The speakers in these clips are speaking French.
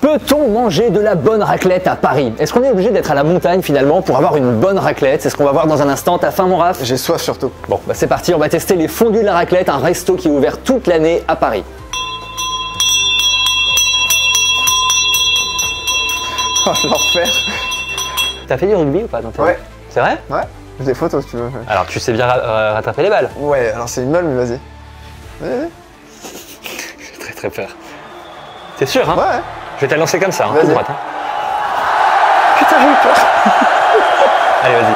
Peut-on manger de la bonne raclette à Paris? Est-ce qu'on est obligé d'être à la montagne finalement pour avoir une bonne raclette? C'est ce qu'on va voir dans un instant. T'as faim mon Raph? J'ai soif surtout. Bon, bah c'est parti, on va tester les fondus de la raclette, un resto qui est ouvert toute l'année à Paris. Oh, l'enfer. T'as fait du rugby ou pas dans ta vie? Ouais. C'est vrai? Ouais, j'ai des photos si tu veux. Alors tu sais bien rattraper les balles? Ouais, alors c'est une molle, mais vas-y. Vas-y. J'ai très très peur. T'es sûr hein? Ouais. Je vais te la lancer comme ça, hein, Vas-y. tout droite. Hein. Putain, j'ai eu peur. Allez, vas-y.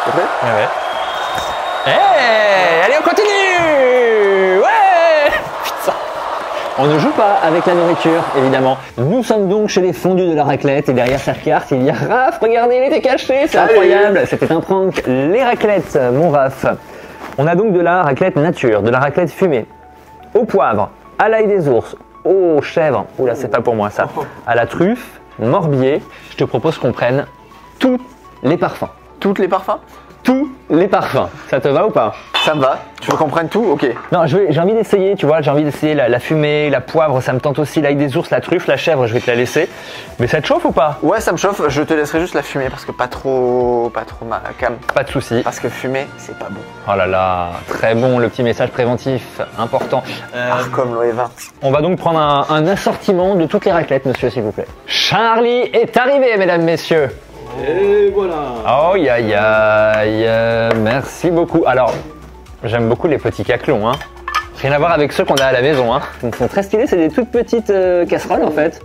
T'es prêt? Ouais, ouais. Hey, allez, on continue. Ouais. Putain. On ne joue pas avec la nourriture, évidemment. Nous sommes donc chez les fondus de la raclette et derrière sa carte, il y a Raph. Regardez, il était caché, c'est incroyable. C'était un prank. Les raclettes, mon Raph. On a donc de la raclette nature, de la raclette fumée, au poivre, à l'ail des ours, aux chèvres, oula c'est pas pour moi ça, à la truffe, morbier. Je te propose qu'on prenne tous les parfums. Toutes les parfums? Tous les parfums. Ça te va ou pas? Ça me va. Tu veux qu'on prenne tout? Ok. Non, j'ai envie d'essayer, tu vois, j'ai envie d'essayer la fumée, la poivre, ça me tente aussi, l'ail des ours, la truffe, la chèvre, je vais te la laisser. Mais ça te chauffe ou pas? Ouais, ça me chauffe. Je te laisserai juste la fumée parce que pas trop ma cam. Pas de souci. Parce que fumer, c'est pas bon. Oh là là, très bon, le petit message préventif, important. Comme l'eau et vin. On va donc prendre un assortiment de toutes les raclettes, monsieur, s'il vous plaît. Charlie est arrivé, mesdames, messieurs. Et voilà. Oh, merci beaucoup. Alors, j'aime beaucoup les petits caclons, hein. Rien à voir avec ceux qu'on a à la maison, hein. Ils sont très stylés, c'est des toutes petites casseroles, en fait.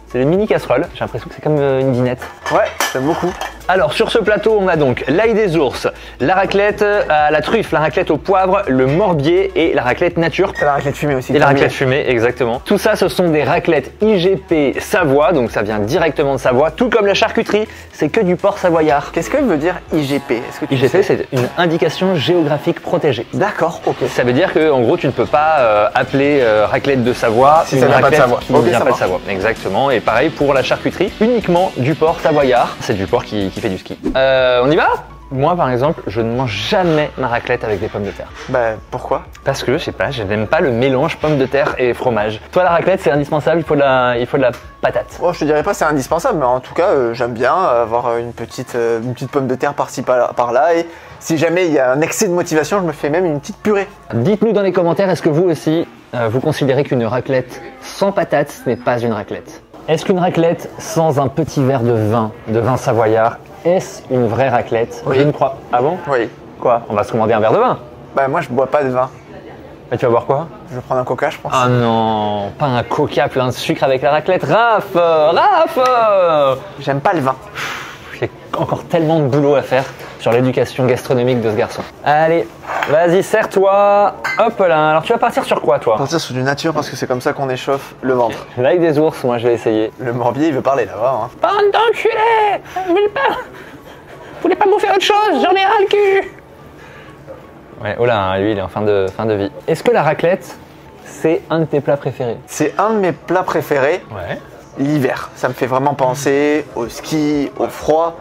C'est des mini casseroles, j'ai l'impression que c'est comme une dinette. Ouais, j'aime beaucoup. Alors sur ce plateau, on a donc l'ail des ours, la raclette à la truffe, la raclette au poivre, le morbier et la raclette nature. Et la raclette fumée aussi. Et la raclette fumée, exactement. Tout ça, ce sont des raclettes IGP Savoie, donc ça vient directement de Savoie, tout comme la charcuterie, c'est que du porc savoyard. Qu'est-ce que veut dire IGP? Est-ce que tu IGP, sais? c'est une indication géographique protégée. D'accord, ok. Ça veut dire que, en gros, tu ne peux pas appeler raclette de Savoie Si ça vient pas de raclette Savoie. qui Ok, ne vient ça pas de marche. Savoie. Exactement. Et pareil pour la charcuterie, uniquement du porc savoyard. C'est du porc qui fait du ski. On y va? Moi, par exemple, je ne mange jamais ma raclette avec des pommes de terre. Bah, pourquoi? Parce que, je sais pas, je n'aime pas le mélange pommes de terre et fromage. Toi, la raclette, c'est indispensable, il faut de la patate. Oh, je te dirais pas c'est indispensable, mais en tout cas, j'aime bien avoir une petite pomme de terre par-ci par-là. Et si jamais il y a un excès de motivation, je me fais même une petite purée. Dites-nous dans les commentaires, est-ce que vous aussi, vous considérez qu'une raclette sans patate, ce n'est pas une raclette? Est-ce qu'une raclette sans un petit verre de vin savoyard, est-ce une vraie raclette? Oui. Je ne crois. Ah bon? Oui. Quoi? On va se commander un verre de vin. Bah, moi, je bois pas de vin. Et tu vas boire quoi? Je vais prendre un coca, je pense. Ah non, pas un coca plein de sucre avec la raclette. Raph! J'aime pas le vin. J'ai encore tellement de boulot à faire sur l'éducation gastronomique de ce garçon. Allez, vas-y, serre-toi. Hop là. Alors tu vas partir sur quoi, toi? Partir sur du nature parce que c'est comme ça qu'on échauffe le ventre. L'ail des ours, moi je vais essayer. Le morbier, il veut parler là-bas. Hein. Bande d'enculés! Vous voulez pas bouffer autre chose? J'en ai ras le cul! Ouais, oh là, lui il est en fin de vie. Est-ce que la raclette, c'est un de tes plats préférés? C'est un de mes plats préférés. Ouais. L'hiver, ça me fait vraiment penser au ski, au froid.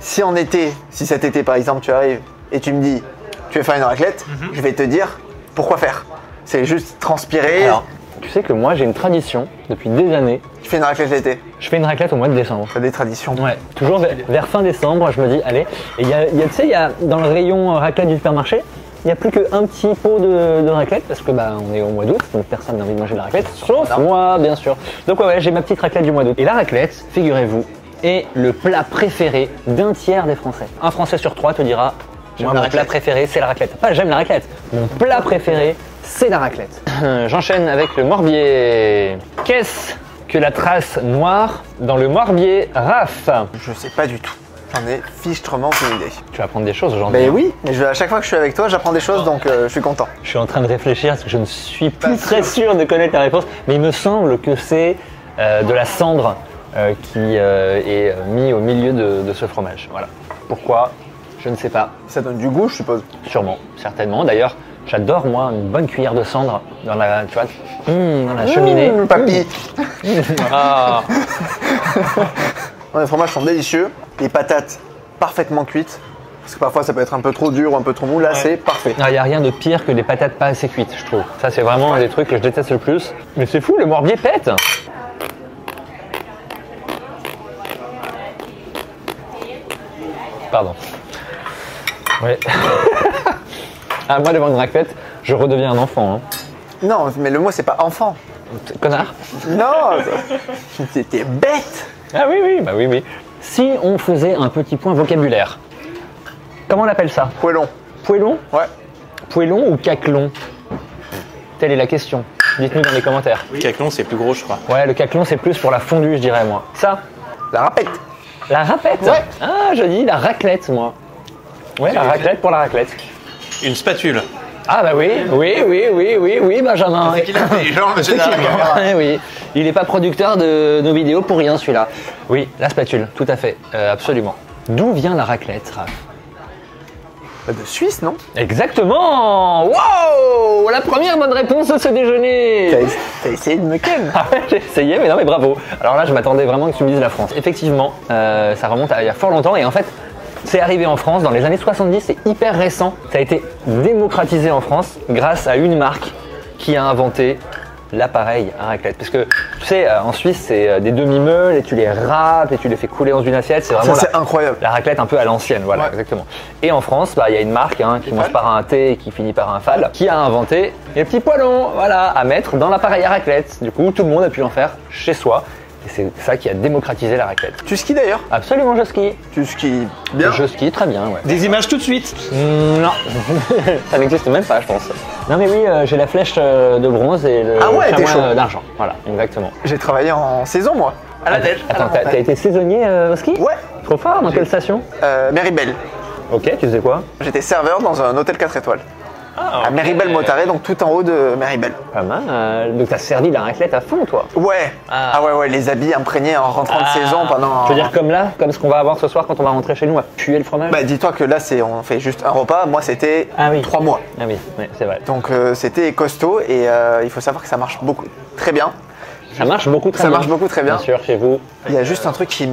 Si en été, si cet été par exemple tu arrives et tu me dis tu veux faire une raclette, je vais te dire pourquoi faire. C'est juste transpirer. Alors, tu sais que moi j'ai une tradition depuis des années. Tu fais une raclette l'été. Je fais une raclette au mois de décembre. T'as des traditions. Ouais, toujours vers fin décembre, je me dis allez. Et tu sais, il y a dans le rayon raclette du supermarché, il n'y a plus qu'un petit pot de raclette parce que bah, on est au mois d'août, donc personne n'a envie de manger de la raclette, sauf moi bien sûr. Donc ouais, j'ai ma petite raclette du mois d'août. Et la raclette, figurez-vous, est le plat préféré d'un tiers des Français. Un Français sur trois te dira moi, mon plat préféré, c'est la raclette. Pas j'aime la raclette, mon plat préféré, c'est la raclette. J'enchaîne avec le morbier. Qu'est-ce que la trace noire dans le morbier, Raph? Je sais pas du tout. J'en ai fichtrement aucune idée. Tu vas apprendre des choses aujourd'hui. Ben oui, mais à chaque fois que je suis avec toi, j'apprends des choses, donc je suis content. Je suis en train de réfléchir parce que je ne suis plus très sûr de connaître la réponse, mais il me semble que c'est de la cendre qui est mis au milieu de ce fromage. Voilà. Pourquoi? Je ne sais pas. Ça donne du goût, je suppose. Sûrement, certainement. D'ailleurs, j'adore moi une bonne cuillère de cendre dans la, tu vois, dans la cheminée. Papy. Ah. Les fromages sont délicieux. Les patates parfaitement cuites. Parce que parfois ça peut être un peu trop dur ou un peu trop mou. Là, c'est parfait. Il n'y a rien de pire que des patates pas assez cuites, je trouve. Ça, c'est vraiment un des trucs que je déteste le plus. Mais c'est fou, le morbier pète. Pardon. Ouais. Ah, moi, devant une raclette, je redeviens un enfant. Hein. Non, mais le mot c'est pas enfant. Connard. Non, t'es bête. Ah oui, oui, bah oui, oui. Si on faisait un petit point vocabulaire, comment on appelle ça? Poêlon. Poêlon? Ouais. Poêlon ou caclon? Telle est la question. Dites-nous dans les commentaires. Le caclon, c'est plus gros, je crois. Ouais, le caclon, c'est plus pour la fondue, je dirais, moi. Ça? La râpette. La raclette? Ouais. Ah, je dis la raclette, moi. Ouais, la raclette pour la raclette. Une spatule. Ah bah oui, oui, Benjamin. C'est qu'il est intelligent, monsieur C'est qu'il- derrière la caméra. Oui, il n'est pas producteur de nos vidéos pour rien, celui-là. Oui, la spatule, tout à fait, absolument. D'où vient la raclette, Raph? De Suisse, non? Exactement. Wow, la première bonne réponse de ce déjeuner. T'as essayé de me ken. Ah ouais, j'ai essayé, mais non, mais bravo. Alors là, je m'attendais vraiment que tu me dises la France. Effectivement, ça remonte à il y a fort longtemps et en fait, c'est arrivé en France dans les années 70, c'est hyper récent. Ça a été démocratisé en France grâce à une marque qui a inventé l'appareil à raclette. Parce que tu sais, en Suisse, c'est des demi-meules et tu les râpes et tu les fais couler dans une assiette. C'est vraiment Ça, c'est incroyable. la raclette un peu à l'ancienne, voilà, Ouais. exactement. Et en France, bah, il y a une marque qui commence par un T et qui finit par un fal, qui a inventé les petits poêlons, voilà, à mettre dans l'appareil à raclette. Du coup, tout le monde a pu en faire chez soi. Et c'est ça qui a démocratisé la raclette. Tu skis d'ailleurs? Absolument, je skie. Tu skis bien? Je skie très bien, ouais. Des images tout de suite. Non, ça n'existe même pas, je pense. Non, mais oui, j'ai la flèche de bronze et le Ah ouais, t'es chamois chaud. d'argent. Voilà, exactement. J'ai travaillé en saison, moi. À la Dèche. Attends, t'as été saisonnier au ski? Ouais. Trop fort, dans quelle station? Méribel. Ok, tu faisais quoi? J'étais serveur dans un hôtel 4 étoiles. Ah, À Méribel-Motaret, donc tout en haut de Méribel. Pas mal. Donc t'as servi la raclette à fond, toi? Ouais. Ah. Ah ouais, les habits imprégnés en rentrant de saison pendant. Je veux dire comme là, comme ce qu'on va avoir ce soir quand on va rentrer chez nous à puer le fromage? Bah dis-toi que là, on fait juste un repas. Moi, c'était Ah oui. 3 mois. Ah oui, c'est vrai. Donc c'était costaud et il faut savoir que ça marche beaucoup, très bien. Ça marche beaucoup très Ça bien. marche beaucoup très bien. Bien sûr, chez vous. Il y a juste un truc qui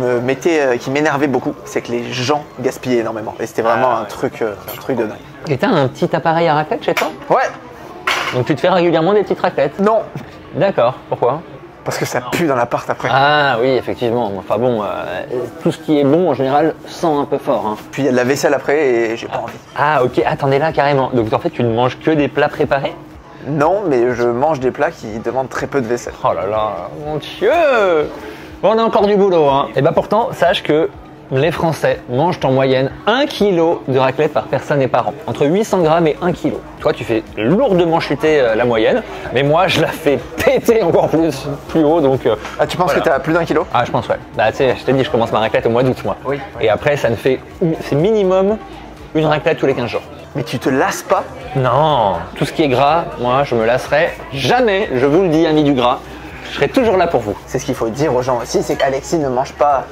m'énervait beaucoup, c'est que les gens gaspillaient énormément. Et c'était vraiment un truc de dingue. Et t'as un petit appareil à raclette chez toi? Ouais. Donc tu te fais régulièrement des petites raclettes? Non. D'accord, pourquoi? Parce que ça pue dans l'appart après. Ah oui, effectivement. Enfin bon, tout ce qui est bon en général sent un peu fort. Hein. Puis il y a de la vaisselle après et j'ai pas envie. Ah ok, attendez là carrément. Donc en fait tu ne manges que des plats préparés? Non, mais je mange des plats qui demandent très peu de vaisselle. Oh là là, mon Dieu! Bon, on a encore du boulot, hein. Et bah pourtant, sache que les Français mangent en moyenne 1 kg de raclette par personne et par an. Entre 800 grammes et 1 kg. Toi, tu fais lourdement chuter la moyenne, mais moi, je la fais péter encore plus haut, donc... Ah, tu penses voilà. que t'as plus d'1 kilo? Ah, je pense, ouais. Bah, tu sais, je t'ai dit, je commence ma raclette au mois d'août, moi. Oui. Et après, ça ne fait... C'est minimum une raclette tous les 15 jours. Mais tu te lasses pas? Non, tout ce qui est gras, moi, je me lasserai jamais, je vous le dis, amis du gras. Je serai toujours là pour vous. C'est ce qu'il faut dire aux gens aussi, c'est qu'Alexis ne mange pas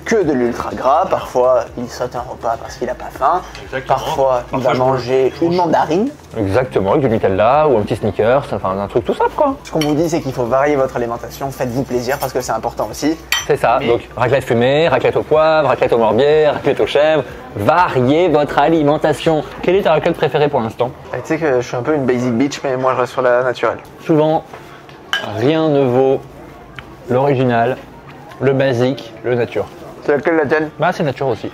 que de l'ultra gras. Parfois, il saute un repas parce qu'il n'a pas faim. Exactement. Parfois, il va je manger une mandarine. Exactement, avec du Nutella ou un petit Snickers, enfin un truc tout simple quoi. Ce qu'on vous dit, c'est qu'il faut varier votre alimentation. Faites-vous plaisir parce que c'est important aussi. C'est ça, donc raclette fumée, raclette au poivre, raclette au morbier, raclette aux chèvres. Variez votre alimentation. Quelle est ta raclette préférée pour l'instant? Et tu sais que je suis un peu une basic bitch, mais moi je reste sur la naturelle. Souvent, rien ne vaut l'original, le basique, le nature. C'est laquelle la tienne? Bah c'est nature aussi.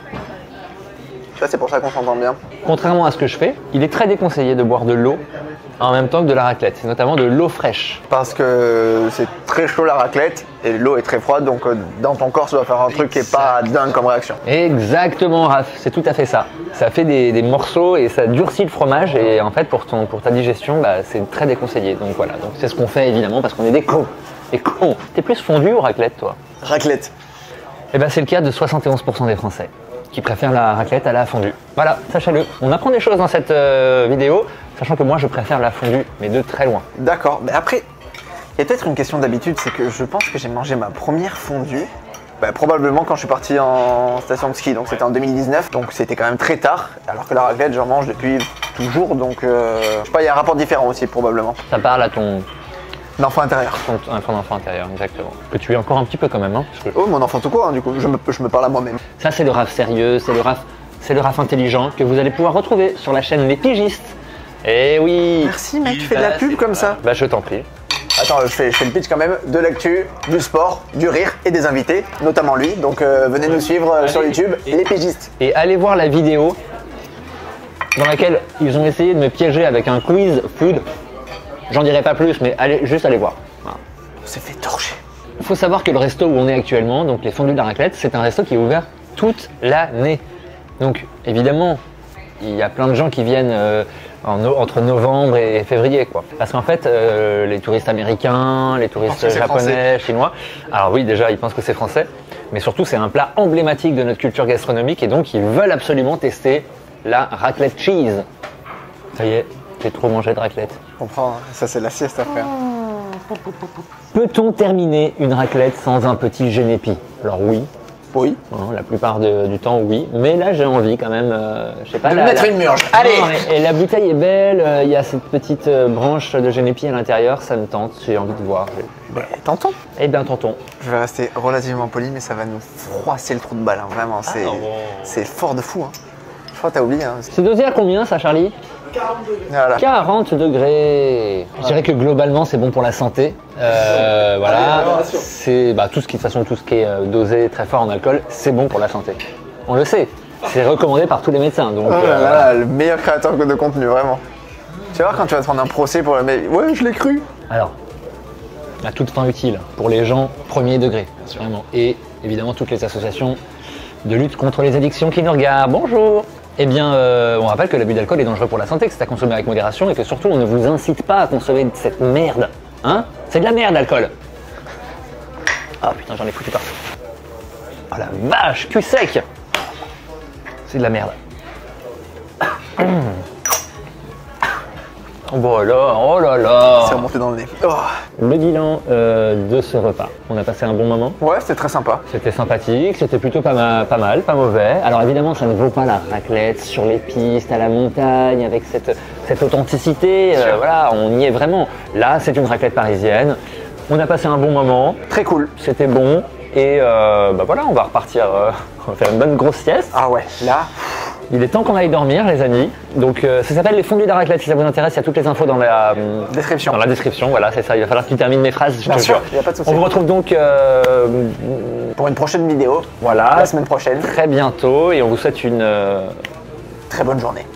Tu vois, c'est pour ça qu'on s'entend bien. Contrairement à ce que je fais, il est très déconseillé de boire de l'eau en même temps que de la raclette, et notamment de l'eau fraîche. Parce que c'est très chaud la raclette et l'eau est très froide, donc dans ton corps, ça doit faire un truc qui est pas dingue comme réaction. Exactement, Raph, c'est tout à fait ça. Ça fait des morceaux et ça durcit le fromage et en fait pour ta digestion, bah, c'est très déconseillé. Donc voilà, donc c'est ce qu'on fait évidemment parce qu'on est des cons. Des cons. T'es plus fondu ou raclette toi? Raclette. Eh ben c'est le cas de 71% des Français qui préfèrent la raclette à la fondue. Voilà, sachez-le. On apprend des choses dans cette vidéo, sachant que moi je préfère la fondue, mais de très loin. D'accord, mais après, il y a peut-être une question d'habitude, c'est que je pense que j'ai mangé ma première fondue, probablement quand je suis parti en station de ski, donc c'était en 2019, donc c'était quand même très tard, alors que la raclette j'en mange depuis toujours, donc je sais pas, il y a un rapport différent aussi probablement. Ça parle à ton L'enfant intérieur. enfant intérieur, exactement. Que tu es encore un petit peu quand même, hein, parce que Oh, mon enfant tout court, hein, du coup, je me parle à moi-même. ça c'est le Raph sérieux, c'est le Raph intelligent que vous allez pouvoir retrouver sur la chaîne Les Pigistes. Eh oui. Merci mec, tu fais de la pub comme ça. Bah je t'en prie. Ah, attends, je fais le pitch quand même, de l'actu, du sport, du rire et des invités, notamment lui. Donc venez nous suivre sur YouTube, les pigistes. Et allez voir la vidéo dans laquelle ils ont essayé de me piéger avec un quiz food. J'en dirai pas plus, mais juste allez voir. Voilà. On s'est fait torcher. Il faut savoir que le resto où on est actuellement, donc les Fondus de la Raclette, c'est un resto qui est ouvert toute l'année. Donc évidemment, il y a plein de gens qui viennent entre novembre et février, quoi. Parce qu'en fait, les touristes américains, les touristes japonais, chinois, alors oui, déjà, ils pensent que c'est français, mais surtout, c'est un plat emblématique de notre culture gastronomique et donc ils veulent absolument tester la raclette cheese. Ça y est, j'ai trop mangé de raclette. Je comprends, hein. Ça c'est la sieste à faire. Peut-on terminer une raclette sans un petit génépi? Alors oui. Oui. Hein, la plupart du temps, oui. Mais là, j'ai envie quand même, je sais pas. De mettre une murge. Allez. Et la bouteille est belle, il y a cette petite branche de génépi à l'intérieur, ça me tente, j'ai envie de voir. Tentons. Eh bien, tentons. Je vais rester relativement poli, mais ça va nous froisser le trou de balle, hein. Vraiment. C'est fort de fou. Hein. Je crois que t'as oublié. Hein. C'est dosé à combien ça, Charlie? 42. Voilà. 40 degrés. Je dirais que globalement c'est bon pour la santé. Voilà, c'est tout ce qui de toute façon tout ce qui est dosé très fort en alcool, c'est bon pour la santé. On le sait. C'est recommandé par tous les médecins. Donc voilà, le meilleur créateur de contenu, vraiment. Tu vas voir quand tu vas te prendre un procès pour le mec. Ouais, je l'ai cru. Alors, à toute fin utile pour les gens premier degré, vraiment. Et évidemment toutes les associations de lutte contre les addictions qui nous regardent. Bonjour. Eh bien, on rappelle que l'abus d'alcool est dangereux pour la santé, que c'est à consommer avec modération et que surtout on ne vous incite pas à consommer cette merde. Hein? C'est de la merde, l'alcool. Ah putain, j'en ai foutu partout. Oh la vache, cul sec. C'est de la merde. Oh là là. C'est remonté dans le nez. Oh. Le bilan de ce repas. On a passé un bon moment. Ouais, c'était très sympa. C'était sympathique, c'était plutôt pas mal, pas mauvais. Alors évidemment, ça ne vaut pas la raclette sur les pistes, à la montagne, avec cette authenticité. Voilà, on y est vraiment. Là, c'est une raclette parisienne. On a passé un bon moment. Très cool. C'était bon. Et voilà, on va repartir. On va faire une bonne grosse sieste. Ah ouais, là. Il est temps qu'on aille dormir, les amis. Donc, ça s'appelle les Fondus de la Raclette. Si ça vous intéresse, il y a toutes les infos dans la description. Dans la description, voilà, c'est ça. Il va falloir que tu termines mes phrases. Bien sûr, il n'y a pas de souci. On vous retrouve donc pour une prochaine vidéo. Voilà. La semaine prochaine. Très bientôt. Et on vous souhaite une très bonne journée.